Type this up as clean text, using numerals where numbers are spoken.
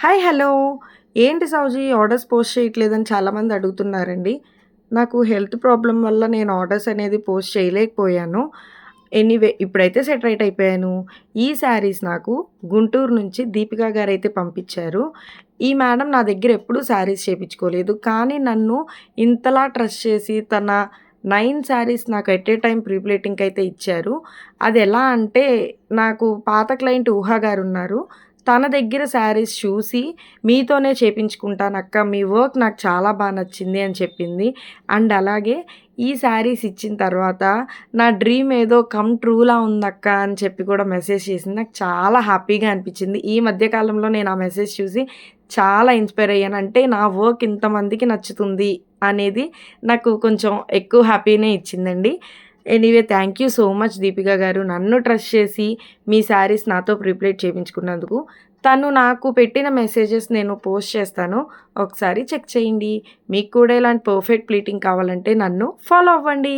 Hi! Hello! ఏంటి సౌజీ orders post చేయట్లేదని చాలామంది అడుగుతున్నారండి. నాకు హెల్త్ ప్రాబ్లమ్ వల్ల నేను ఆర్డర్స్ అనేది పోస్ట్ చేయలేకపోయాను. ఎనీవే ఇప్పుడైతే సెట్ రైట్ అయిపోయాను. ఈ శారీస్ నాకు గుంటూరు నుంచి దీపిక గారైతే పంపించారు. ఈ మేడం నా దగ్గర ఎప్పుడూ శారీస్ చేపించుకోలేదు. కానీ నన్ను ఇంతలా ట్రస్ట్ చేసి తన 9 శారీస్ నాకు ఎట్ ఏ టైమ్ ప్రీ ప్లేటింగ్‌కయితే ఇచ్చారు. అదెలా అంటే నాకు పాత క్లయింట్ ఊహా గారున్నారు. తన దగ్గర శారీస్ చూసి, "మీతోనే చేపించుకుంటానక్క. మీ వర్క్ నాకు చాలా నచ్చింది" అని చెప్పింది. అండ్ అలాగే ఈ శారీస్ ఇచ్చిన తర్వాత, "నా డ్రీమ్ ఏదో కమ్ ట్రూలా ఉందక్క" అని చెప్పి కూడా మెసేజ్ చేసింది. నాకు చాలా హ్యాపీగా అనిపించింది. ఈ మధ్య కాలంలో నేను ఆ మెసేజ్ చూసి చాలా ఇన్‌స్పైర్ అయ్యాను. అంటే నా వర్క్ ఇంతమందికి నచ్చుతుంది అనేది నాకు కొంచెం ఎక్కువ హ్యాపీనే ఇచ్చిందండి. Anyway thank you so much Deepika గారు. నన్ను ట్రస్ట్ చేసి మీ శారీస్ నాతో ప్రీప్లేట్ చేపించుకున్నందుకు. తను నాకు పెట్టిన మెసేజెస్ నేను పోస్ట్ చేస్తాను. ఒకసారి చెక్ చేయండి. మీకు కూడా ఇలాంటి పర్ఫెక్ట్ ప్లీటింగ్ కావాలంటే నన్ను ఫాలో అవ్వండి.